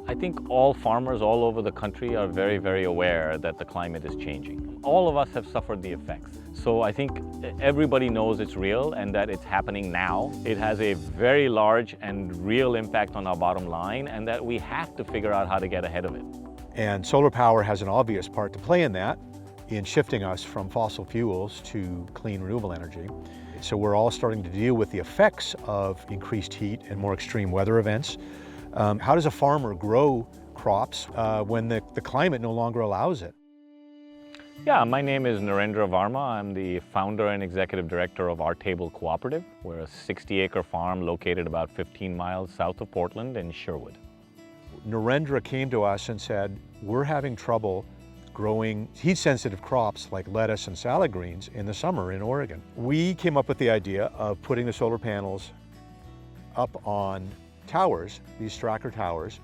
I think all farmers all over the country are very, very aware that the climate is changing. All of us have suffered the effects. So I think everybody knows it's real and that it's happening now. It has a very large and real impact on our bottom line, and that we have to figure out how to get ahead of it. And solar power has an obvious part to play in that, in shifting us from fossil fuels to clean renewable energy. So we're all starting to deal with the effects of increased heat and more extreme weather events. How does a farmer grow crops when the climate no longer allows it? Yeah, my name is Narendra Varma. I'm the founder and executive director of Our Table Cooperative. We're a 60-acre farm located about 15 miles south of Portland in Sherwood. Narendra came to us and said, we're having trouble growing heat-sensitive crops like lettuce and salad greens in the summer in Oregon. We came up with the idea of putting the solar panels up on towers, these Stracker towers.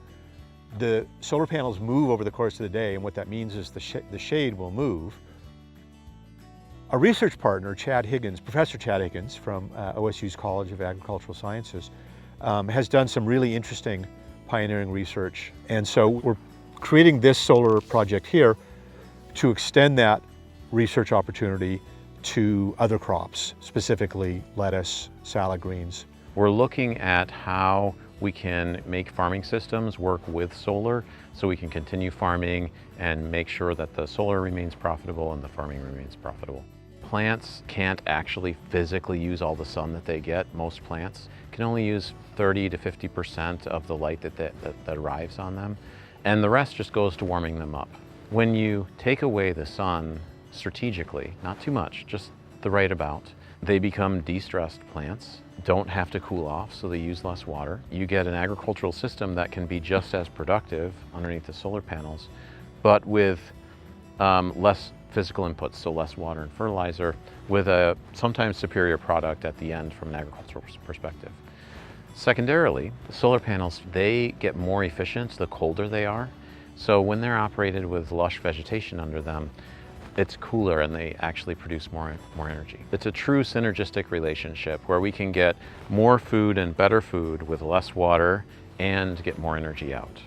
The solar panels move over the course of the day, and what that means is the shade will move. Our research partner, Professor Chad Higgins from OSU's College of Agricultural Sciences, has done some really interesting pioneering research. And so we're creating this solar project here to extend that research opportunity to other crops, specifically lettuce, salad greens. We're looking at how we can make farming systems work with solar so we can continue farming and make sure that the solar remains profitable and the farming remains profitable. Plants can't actually physically use all the sun that they get. Most plants can only use 30 to 50% of the light that arrives on them, and the rest just goes to warming them up. When you take away the sun strategically, not too much, just the right amount, they become de-stressed plants, don't have to cool off, so they use less water. You get an agricultural system that can be just as productive underneath the solar panels, but with less physical inputs, so less water and fertilizer, with a sometimes superior product at the end from an agricultural perspective. Secondarily, the solar panels, they get more efficient the colder they are. So when they're operated with lush vegetation under them, it's cooler and they actually produce more energy. It's a true synergistic relationship where we can get more food and better food with less water and get more energy out.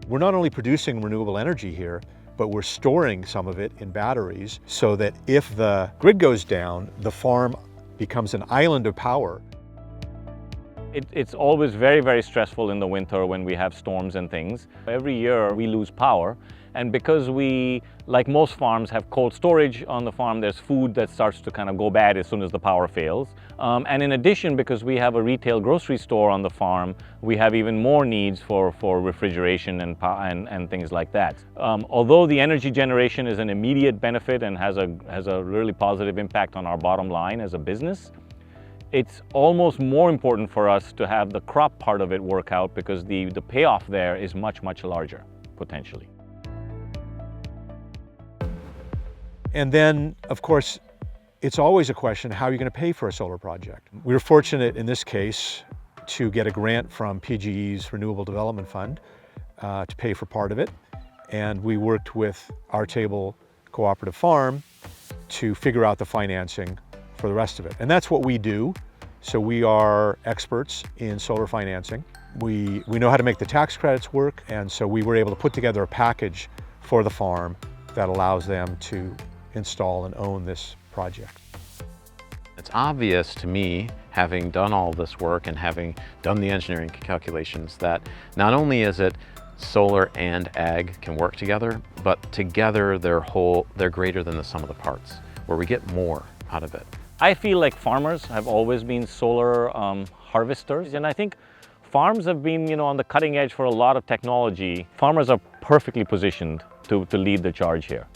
We're not only producing renewable energy here, but we're storing some of it in batteries so that if the grid goes down, the farm becomes an island of power. It's always very, very stressful in the winter when we have storms and things. Every year we lose power, and because we, like most farms, have cold storage on the farm, there's food that starts to kind of go bad as soon as the power fails. And in addition, because we have a retail grocery store on the farm, we have even more needs for refrigeration and things like that. Although the energy generation is an immediate benefit and has a really positive impact on our bottom line as a business, it's almost more important for us to have the crop part of it work out, because the payoff there is much, much larger, potentially. And then, of course, it's always a question, how are you going to pay for a solar project? We were fortunate in this case to get a grant from PGE's Renewable Development Fund to pay for part of it. And we worked with Our Table Cooperative Farm to figure out the financing for the rest of it. And that's what we do. So we are experts in solar financing. We know how to make the tax credits work, and so we were able to put together a package for the farm that allows them to install and own this project. It's obvious to me, having done all this work and having done the engineering calculations, that not only is it solar and ag can work together, but together they're greater than the sum of the parts, where we get more out of it. I feel like farmers have always been solar harvesters, and I think farms have been, on the cutting edge for a lot of technology. Farmers are perfectly positioned to lead the charge here.